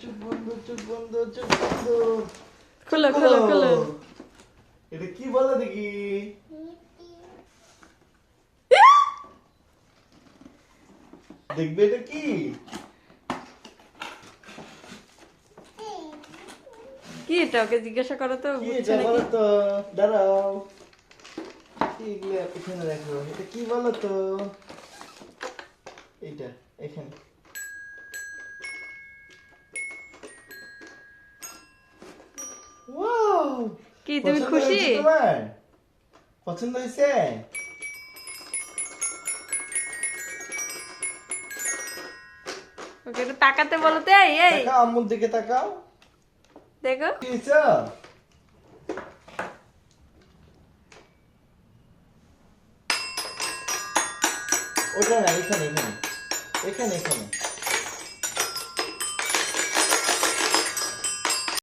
চোখ বন্ধ, চোখ বন্ধ, চোখ বন্ধ। খোলো খোলো খোলো। এটা কি বলো দেখি? দেখবে এটা কি? কি এটা ওকে জিজ্ঞাসা করো তো কি বুঝছে এটা বলো নাকি? তো? দাঁড়াও। কি এগুলো এখানে রাখো। এটা কি বলো তো? এইটা এখানে। ওয়াও! কি তুমি পছন্দ খুশি? হয়েছে তোমার? পছন্দ হয়েছে? ওকে একটু তাকাতে বলো তো, এই এই তাকাও, আম্মুর দিকে তাকাও। দেখো। কি হয়েছে? ওটা না, এখানে এখানে এখানে এখানে